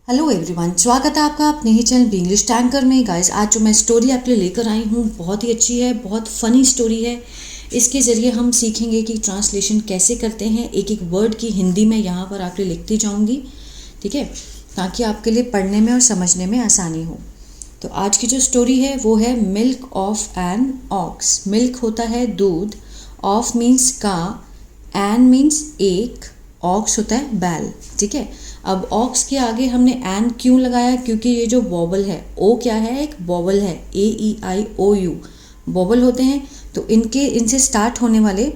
Hello everyone, स्वागत है आपका अपने ही चैनल बी इंग्लिश टैंकर में। गाइस, आज जो मैं स्टोरी आपके लिए लेकर आई हूँ बहुत ही अच्छी है, बहुत फ़नी स्टोरी है। इसके ज़रिए हम सीखेंगे कि ट्रांसलेशन कैसे करते हैं। एक एक वर्ड की हिंदी में यहाँ पर आपके लिए लिखती जाऊँगी, ठीक है, ताकि आपके लिए पढ़ने में और समझने में आसानी हो। तो आज की जो स्टोरी है वो है milk of an ox. Milk होता है दूध, ऑफ मीन्स का, एन मीन्स एक, ऑक्स होता है बैल, ठीक है। अब ऑक्स के आगे हमने एन क्यों लगाया? क्योंकि ये जो वॉवल है, ओ क्या है, एक वॉवल है, AEIOU वॉवल होते हैं। तो इनसे स्टार्ट होने वाले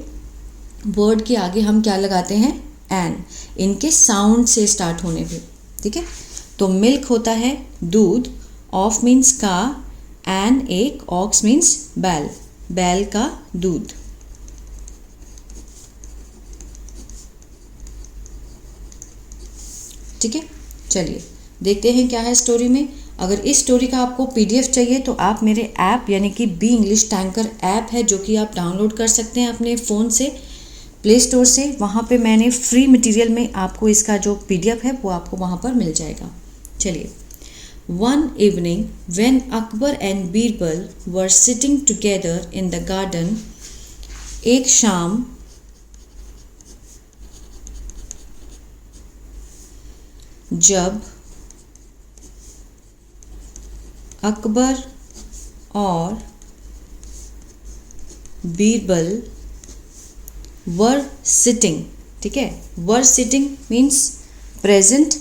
वर्ड के आगे हम क्या लगाते हैं? एन, इनके साउंड से स्टार्ट होने पे, ठीक है। तो मिल्क होता है दूध, ऑफ मीन्स का, एन एक, ऑक्स मीन्स बैल, बैल का दूध। ठीक है, चलिए देखते हैं क्या है स्टोरी में। अगर इस स्टोरी का आपको PDF चाहिए तो आप मेरे ऐप यानी कि बी इंग्लिश टैंकर ऐप है, जो कि आप डाउनलोड कर सकते हैं अपने फ़ोन से, प्ले स्टोर से। वहाँ पे मैंने फ्री मटेरियल में आपको इसका जो PDF है वो आपको वहाँ पर मिल जाएगा। चलिए। One evening when Akbar and Birbal were sitting together in the garden, एक शाम जब अकबर और बीरबल वर सिटिंग, ठीक है, were sitting means present,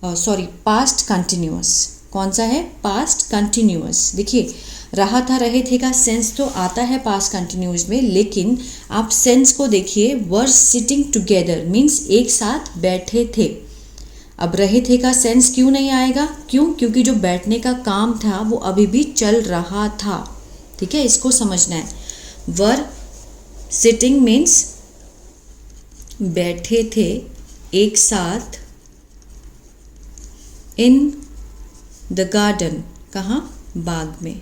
sorry past continuous. कौन सा है? Past continuous. देखिए, रहा था, रहे थे का सेंस तो आता है पास्ट कंटिन्यूअस में, लेकिन आप सेंस को देखिए। वर सिटिंग टुगेदर मीन्स एक साथ बैठे थे। अब रहे थे का सेंस क्यों नहीं आएगा? क्यों? क्योंकि जो बैठने का काम था वो अभी भी चल रहा था, ठीक है, इसको समझना है। वर सिटिंग मीन्स बैठे थे एक साथ, इन द गार्डन, कहाँ? बाग में,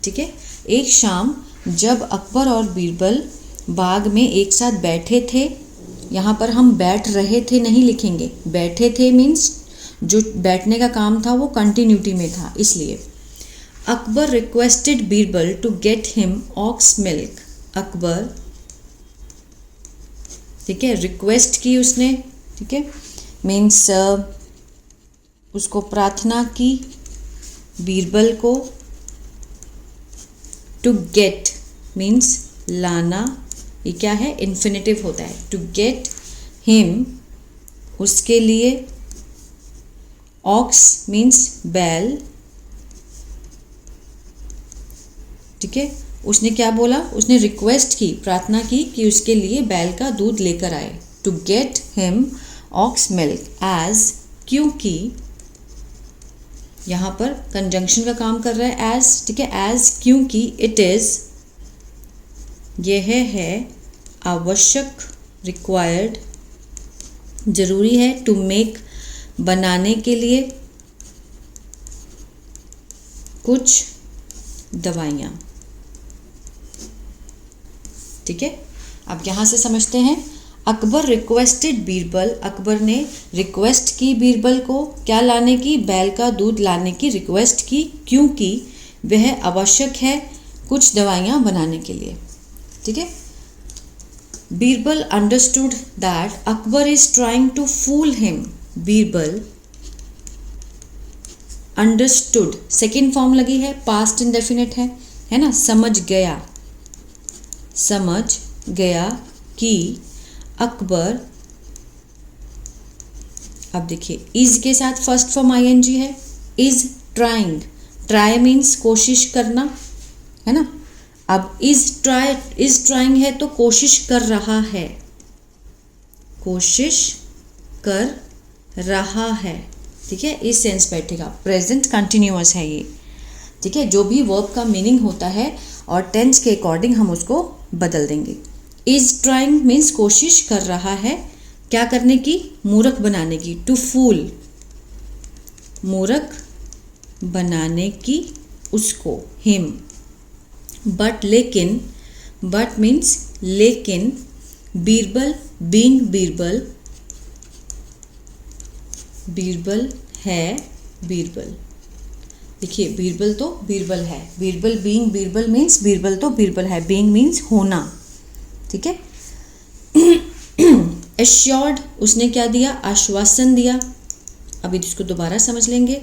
ठीक है। एक शाम जब अकबर और बीरबल बाग में एक साथ बैठे थे। यहाँ पर हम बैठ रहे थे नहीं लिखेंगे, बैठे थे मीन्स जो बैठने का काम था वो कंटिन्यूटी में था, इसलिए। Akbar requested Birbal to get him ox milk. Akbar, ठीक है, रिक्वेस्ट की उसने, ठीक है, मीन्स उसको प्रार्थना की बीरबल को। टू गेट मीन्स लाना, ये क्या है? इन्फिनेटिव होता है। टू गेट हिम, उसके लिए। ऑक्स मीन्स बैल, ठीक है। उसने क्या बोला? उसने रिक्वेस्ट की, प्रार्थना की कि उसके लिए बैल का दूध लेकर आए। To get him ox milk, as, क्योंकि, यहाँ पर कंजंक्शन का काम कर रहा है एज, ठीक है, एज, क्योंकि, इट इज़, यह है, आवश्यक, रिक्वायर्ड, जरूरी है, टू मेक, बनाने के लिए, कुछ दवाइयाँ, ठीक है। अब यहाँ से समझते हैं। अकबर रिक्वेस्टेड बीरबल, अकबर ने रिक्वेस्ट की बीरबल को क्या लाने की? बैल का दूध लाने की रिक्वेस्ट की, क्योंकि वह आवश्यक है कुछ दवाइयाँ बनाने के लिए, ठीक है। Birbal understood that Akbar is trying to fool him. Birbal understood, second form लगी है, पास्ट इंडेफिनिट है ना। समझ गया, समझ गया कि अकबर, अब देखिए इज के साथ फर्स्ट फॉर्म ING है, इज ट्राइंग, ट्राई मीन्स कोशिश करना, है ना। अब इज ट्राइंग है तो कोशिश कर रहा है, कोशिश कर रहा है, ठीक है, इस सेंस बैठेगा। प्रेजेंट कंटिन्यूअस है ये, ठीक है। जो भी वर्ब का मीनिंग होता है और टेंस के अकॉर्डिंग हम उसको बदल देंगे। इज ट्राइंग मीन्स कोशिश कर रहा है, क्या करने की? मूर्ख बनाने की। टू फूल, मूर्ख बनाने की उसको, हिम। बट, लेकिन, बट मीन्स लेकिन, बीरबल, बीइंग बीरबल, बीरबल है बीरबल। देखिए बीरबल तो बीरबल है, बीरबल बीइंग बीरबल मीन्स बीरबल तो बीरबल है, बीइंग मीन्स होना, ठीक है। एश्योर्ड उसने क्या दिया, आश्वासन दिया। अभी इसको दोबारा समझ लेंगे।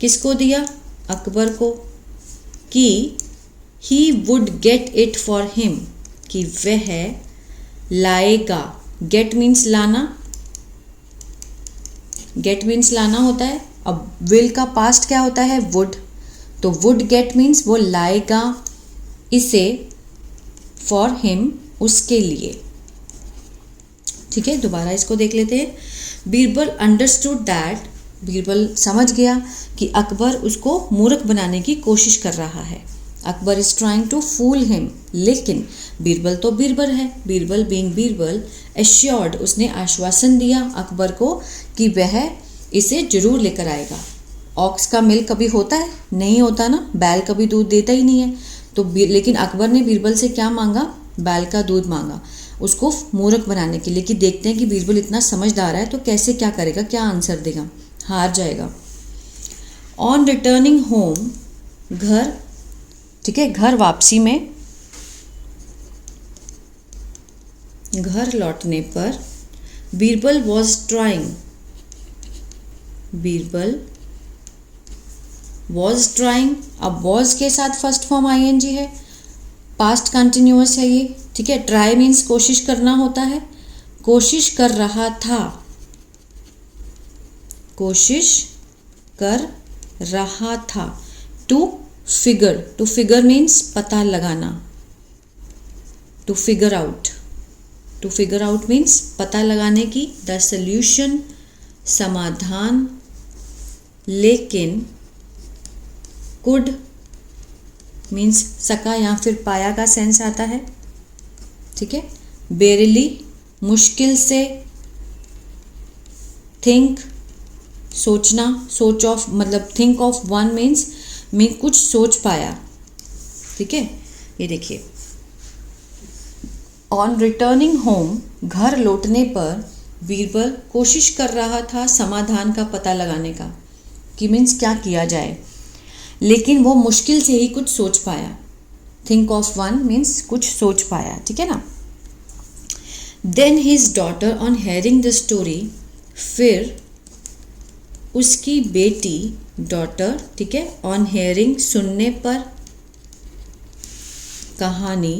किसको दिया, अकबर को, कि he would get it for him, कि वह लाएगा। गेट मीन्स लाना, गेट मीन्स लाना होता है। अब विल का पास्ट क्या होता है, वुड, तो वुड गेट मीन्स वो लाएगा इसे, फॉर हिम उसके लिए, ठीक है। दोबारा इसको देख लेते हैं। बीरबल अंडरस्टूड दैट, बीरबल समझ गया कि अकबर उसको मूर्ख बनाने की कोशिश कर रहा है। Akbar is trying to fool him, लेकिन बीरबल तो बीरबल है, बीरबल बीइंग बीरबल, एश्योर्ड उसने आश्वासन दिया अकबर को कि वह इसे जरूर लेकर आएगा। ऑक्स का मिल्क कभी होता है, नहीं होता ना, बैल कभी दूध देता ही नहीं है। तो लेकिन अकबर ने बीरबल से क्या मांगा, बैल का दूध मांगा, उसको मूर्ख बनाने के लिए, कि देखते हैं कि बीरबल इतना समझदार है तो कैसे क्या करेगा, क्या आंसर देगा, हार जाएगा। ऑन रिटर्निंग होम, घर, ठीक है, घर वापसी में, घर लौटने पर, Birbal was trying, Birbal was trying. अब वॉज के साथ फर्स्ट फॉर्म आईएनजी है, पास्ट कंटिन्यूअस है ये, ठीक है। ट्राई मीन्स कोशिश करना होता है, कोशिश कर रहा था, कोशिश कर रहा था। To figure, to figure means पता लगाना, to figure out, to figure out means पता लगाने की, द सल्यूशन समाधान, लेकिन कुड मीन्स सका या फिर पाया का सेंस आता है, ठीक है। बेरली मुश्किल से, थिंक सोचना, सोच ऑफ मतलब थिंक ऑफ वन मीन्स मैं कुछ सोच पाया, ठीक है। ये देखिए, ऑन रिटर्निंग होम, घर लौटने पर, बीरबल कोशिश कर रहा था समाधान का पता लगाने का, कि मीन्स क्या किया जाए, लेकिन वो मुश्किल से ही कुछ सोच पाया। थिंक ऑफ वन मीन्स कुछ सोच पाया, ठीक है ना। Then his daughter on hearing the story, फिर उसकी बेटी, डॉटर, ठीक है, ऑन हेयरिंग सुनने पर कहानी,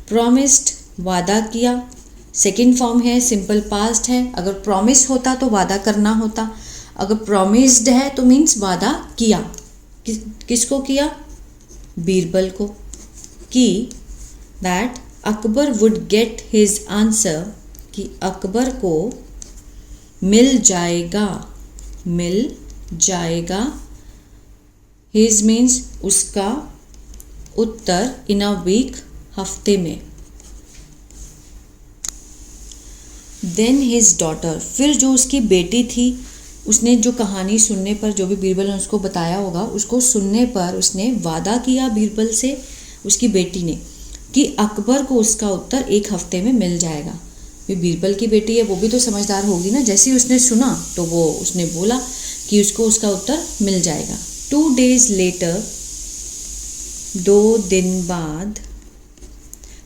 प्रॉमिस्ड वादा किया, सेकेंड फॉर्म है, सिंपल पास्ट है। अगर प्रॉमिस होता तो वादा करना होता, अगर प्रॉमिस्ड है तो मीन्स वादा किया। किसको किया, बीरबल को, कि that Akbar would get his answer, कि अकबर को मिल जाएगा, मिल जाएगा, हिज मीन्स उसका, उत्तर, इन अ वीक हफ्ते में। देन हिज डॉटर, फिर जो उसकी बेटी थी, उसने जो कहानी सुनने पर, जो भी बीरबल ने उसको बताया होगा, उसको सुनने पर उसने वादा किया बीरबल से, उसकी बेटी ने, कि अकबर को उसका उत्तर एक हफ्ते में मिल जाएगा। ये बीरबल की बेटी है, वो भी तो समझदार होगी ना। जैसे ही उसने सुना तो वो उसने बोला कि उसको उसका उत्तर मिल जाएगा। 2 days लेटर, 2 दिन बाद,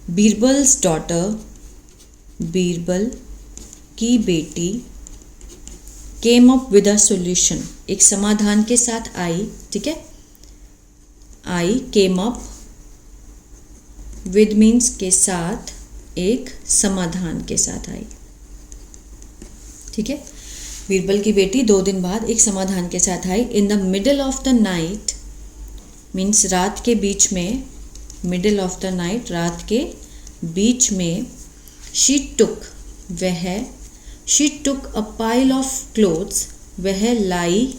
बीरबल्स डॉटर, बीरबल की बेटी, came up with a solution, एक समाधान के साथ आई, ठीक है। आई, केम अप विद मीन्स के साथ, एक समाधान के साथ आई, ठीक है। बीरबल की बेटी 2 दिन बाद एक समाधान के साथ आई। In the middle of the night means रात के बीच में, मिडल ऑफ द नाइट रात के बीच में, शी टुक, वह, she took a pile of clothes, वह लाई,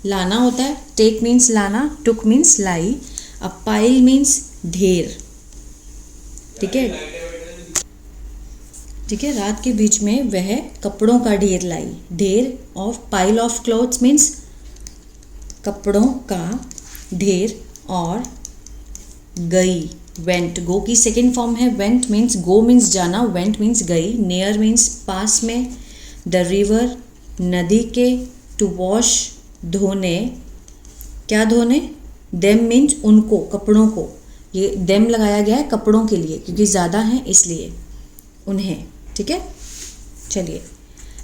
लाना होता है, टेक मीन्स लाना, टुक मीन्स लाई, अ पाइल मीन्स ढेर, ठीक है, ठीक है। रात के बीच में वह कपड़ों का ढेर लाई, ढेर of, pile of clothes means कपड़ों का ढेर, और गई, वेंट, गो की सेकेंड फॉर्म है वेंट मीन्स, गो मीन्स जाना, वेंट मीन्स गई, नियर मीन्स पास में, द रिवर नदी के, टू वॉश धोने, क्या धोने, देम मीन्स उनको, कपड़ों को, ये देम लगाया गया है कपड़ों के लिए क्योंकि ज़्यादा हैं इसलिए, उन्हें, ठीक है। चलिए,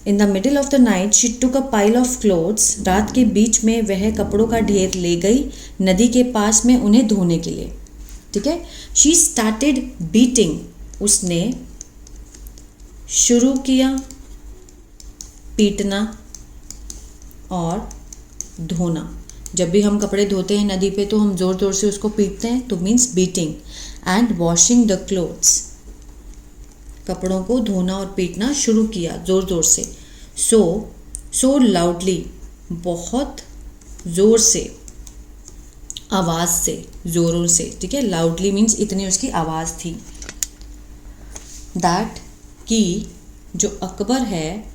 in the middle of the night she took a pile of clothes, रात के बीच में वह कपड़ों का ढेर ले गई नदी के पास में उन्हें धोने के लिए, ठीक है। शी स्टार्टेड बीटिंग, उसने शुरू किया पीटना और धोना। जब भी हम कपड़े धोते हैं नदी पे तो हम ज़ोर ज़ोर से उसको पीटते हैं, तो means beating. And washing the clothes, कपड़ों को धोना और पीटना शुरू किया ज़ोर ज़ोर से। सो लाउडली, बहुत ज़ोर से, आवाज़ से, ज़ोरों से, ठीक है। लाउडली मीन्स इतनी उसकी आवाज़ थी। दैट, कि जो अकबर है,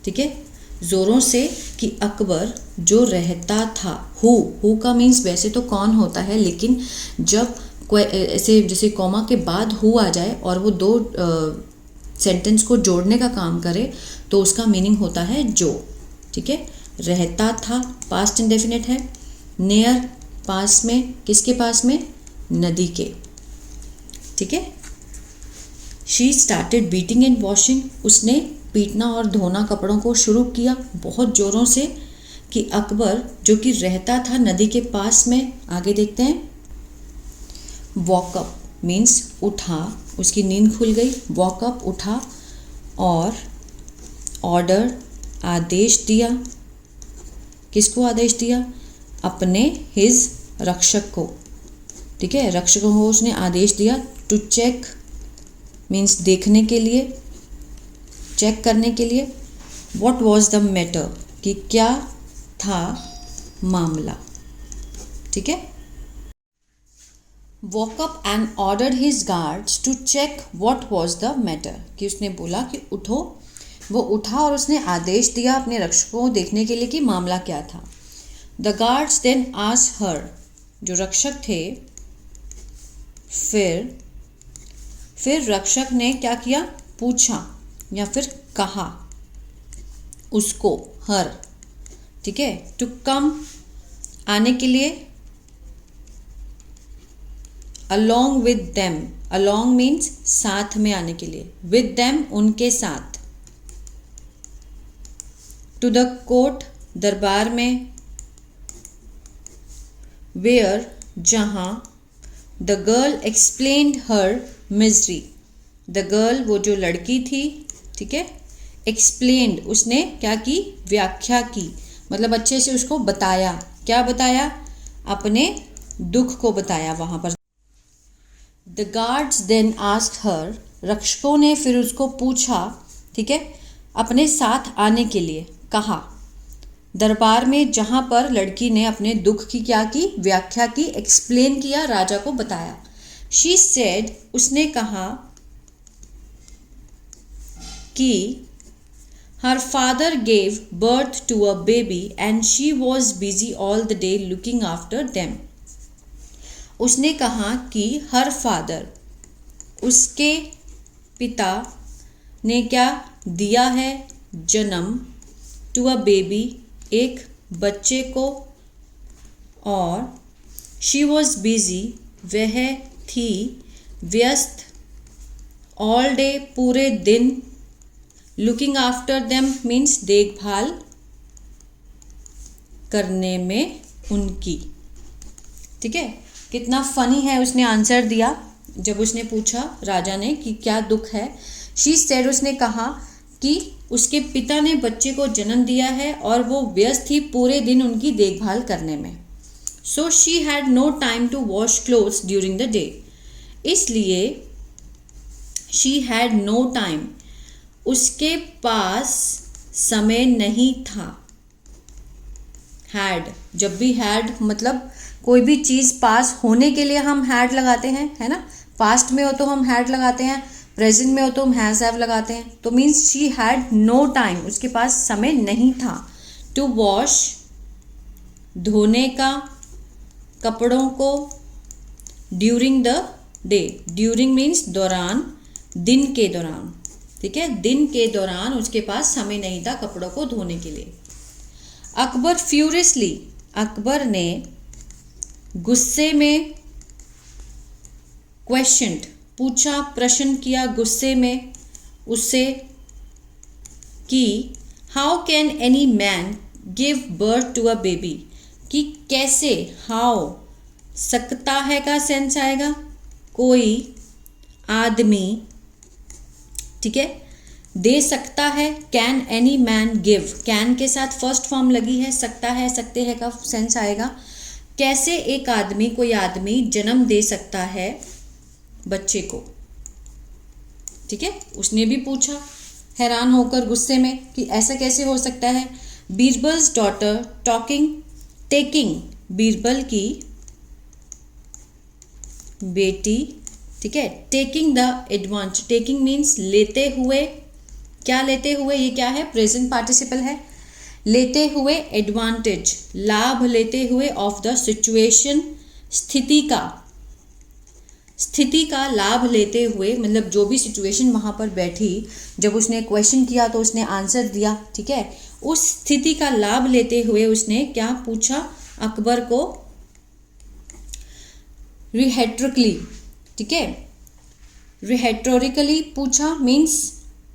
ठीक है, ज़ोरों से कि अकबर जो रहता था, हु का मीन्स वैसे तो कौन होता है, लेकिन जब कोई ऐसे जैसे कॉमा के बाद हु आ जाए और वो दो सेंटेंस को जोड़ने का काम करे तो उसका मीनिंग होता है जो, ठीक है। रहता था पास्ट इंडेफिनिट है। नियर, पास में, किसके पास में, नदी के, ठीक है। She started beating and washing, उसने पीटना और धोना कपड़ों को शुरू किया बहुत ज़ोरों से कि अकबर जो कि रहता था नदी के पास में। आगे देखते हैं। वॉकअप मीन्स उठा, उसकी नींद खुल गई, वॉकअप उठा, और ऑर्डर आदेश दिया, किसको आदेश दिया, अपने हिज रक्षक को, ठीक है, रक्षकों को उसने आदेश दिया। टू चेक मीन्स देखने के लिए, चेक करने के लिए। व्हाट वॉज द मैटर, कि क्या था मामला, ठीक है। Woke up and ordered his guards to check what was the matter, कि उसने बोला कि उठो, वो उठा और उसने आदेश दिया अपने रक्षकों को देखने के लिए कि मामला क्या था। The guards then asked her, जो रक्षक थे, फिर रक्षक ने क्या किया, पूछा या फिर कहा उसको, हर, ठीक है, टू कम, आने के लिए, along with them, along means साथ में आने के लिए, with them उनके साथ, to the court दरबार में, where जहाँ, the girl explained her misery, the girl वो जो लड़की थी, ठीक है, explained उसने क्या की, व्याख्या की, मतलब अच्छे से उसको बताया, क्या बताया, अपने दुख को बताया वहाँ पर। The guards then asked her, रक्षकों ने फिर उसको पूछा, ठीक है, अपने साथ आने के लिए कहा, दरबार में जहाँ पर लड़की ने अपने दुख की क्या की, व्याख्या की, एक्सप्लेन किया, राजा को बताया। She said, उसने कहा कि her father gave birth to a baby and she was busy all the day looking after them. उसने कहा कि हर फादर, उसके पिता ने क्या दिया है, जन्म, टू अ बेबी, एक बच्चे को, और शी वॉज बिजी, वह थी व्यस्त, ऑल डे पूरे दिन, लुकिंग आफ्टर देम मीन्स देखभाल करने में उनकी, ठीक है। कितना फनी है, उसने आंसर दिया जब उसने पूछा राजा ने कि क्या दुख है। शी सेड, उसने कहा कि उसके पिता ने बच्चे को जन्म दिया है और वो व्यस्त थी पूरे दिन उनकी देखभाल करने में। So she had no time to wash clothes during the day, इसलिए शी हैड नो टाइम, उसके पास समय नहीं था। हैड, जब भी हैड मतलब कोई भी चीज़ पास होने के लिए हम हैड लगाते हैं, है ना, पास्ट में हो तो हम हैड लगाते हैं, प्रेजेंट में हो तो हम हैज़ हैव लगाते हैं। तो means she had no time, उसके पास समय नहीं था। टू वॉश, धोने का, कपड़ों को, during the day, during means दौरान, दिन के दौरान, ठीक है, दिन के दौरान उसके पास समय नहीं था कपड़ों को धोने के लिए। अकबर फ्यूरियसली, अकबर ने गुस्से में क्वेश्चनड, पूछा, प्रश्न किया गुस्से में उससे कि how can any man give birth to a baby, कि कैसे, हाउ सकता है का सेंस आएगा, कोई आदमी, ठीक है, दे सकता है। Can any man give, can के साथ फर्स्ट फॉर्म लगी है, सकता है, सकते है का सेंस आएगा। कैसे एक आदमी, कोई आदमी जन्म दे सकता है बच्चे को, ठीक है, उसने भी पूछा हैरान होकर गुस्से में कि ऐसा कैसे हो सकता है। Birbal's daughter talking, taking, Birbal की बेटी, ठीक है, taking the advantage, taking means लेते हुए, क्या लेते हुए, ये क्या है, प्रेजेंट पार्टिसिपल है, लेते हुए, एडवांटेज लाभ लेते हुए, ऑफ द सिचुएशन स्थिति का, स्थिति का लाभ लेते हुए, मतलब जो भी सिचुएशन वहाँ पर बैठी, जब उसने क्वेश्चन किया तो उसने आंसर दिया, ठीक है, उस स्थिति का लाभ लेते हुए उसने क्या पूछा अकबर को, रिहेट्रिकली, ठीक है, रिहेटोरिकली पूछा मीन्स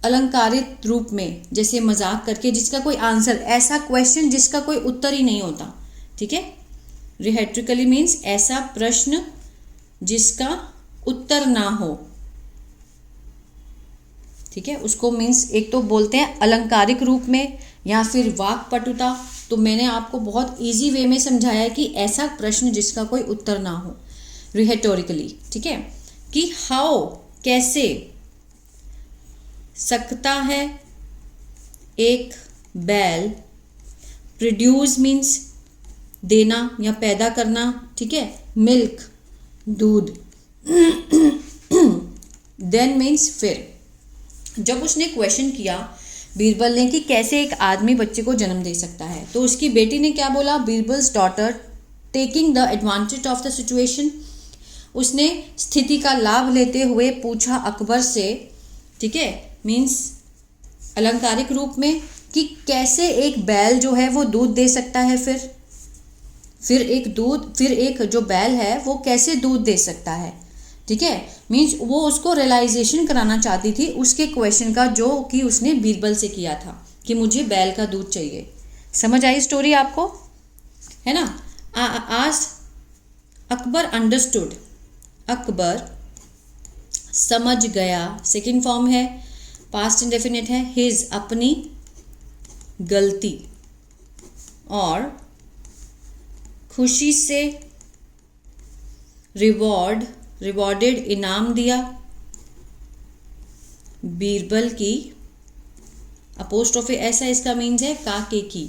अलंकारित रूप में, जैसे मजाक करके, जिसका कोई आंसर, ऐसा क्वेश्चन जिसका कोई उत्तर ही नहीं होता, ठीक है, रिहेट्रिकली मीन्स ऐसा प्रश्न जिसका उत्तर ना हो, ठीक है, उसको मीन्स एक तो बोलते हैं अलंकारिक रूप में या फिर वाक्पटुता। तो मैंने आपको बहुत इजी वे में समझाया है कि ऐसा प्रश्न जिसका कोई उत्तर ना हो, रिहेटोरिकली, ठीक है, कि हाउ कैसे सकता है एक बैल, प्रोड्यूस मीन्स देना या पैदा करना, ठीक है, मिल्क दूध, देन मीन्स फिर। जब उसने क्वेश्चन किया बीरबल ने कि कैसे एक आदमी बच्चे को जन्म दे सकता है, तो उसकी बेटी ने क्या बोला, Birbal's daughter taking the advantage of the situation, उसने स्थिति का लाभ लेते हुए पूछा अकबर से, ठीक है, मीन्स अलंकारिक रूप में, कि कैसे एक बैल जो है वो दूध दे सकता है, फिर एक जो बैल है वो कैसे दूध दे सकता है, ठीक है, मीन्स वो उसको रियलाइजेशन कराना चाहती थी उसके क्वेश्चन का जो कि उसने बीरबल से किया था कि मुझे बैल का दूध चाहिए। समझ आई स्टोरी आपको, है ना। आज अकबर अंडरस्टूड, अकबर समझ गया, सेकंड फॉर्म है, पास्ट इंडेफिनिट है, हिज अपनी गलती, और खुशी से रिवॉर्डेड इनाम दिया बीरबल की, अपोस्ट्रोफी ऐसा इसका मीन्स है काके की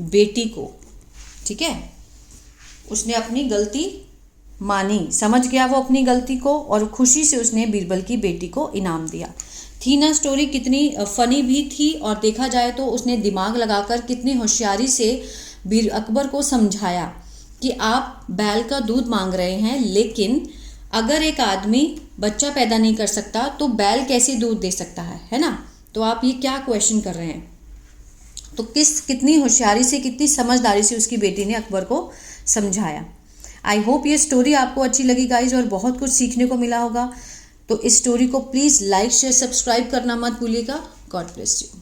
बेटी को, ठीक है, उसने अपनी गलती मानी, समझ गया वो अपनी गलती को, और खुशी से उसने बीरबल की बेटी को इनाम दिया। थी ना स्टोरी, कितनी फनी भी थी, और देखा जाए तो उसने दिमाग लगाकर कितनी होशियारी से अकबर को समझाया कि आप बैल का दूध मांग रहे हैं, लेकिन अगर एक आदमी बच्चा पैदा नहीं कर सकता तो बैल कैसे दूध दे सकता है ना। तो आप ये क्या क्वेश्चन कर रहे हैं। तो कितनी होशियारी से, कितनी समझदारी से उसकी बेटी ने अकबर को समझाया। आई होप ये स्टोरी आपको अच्छी लगी गाइज, और बहुत कुछ सीखने को मिला होगा। तो इस स्टोरी को प्लीज़ लाइक शेयर सब्सक्राइब करना मत भूलिएगा। God bless you.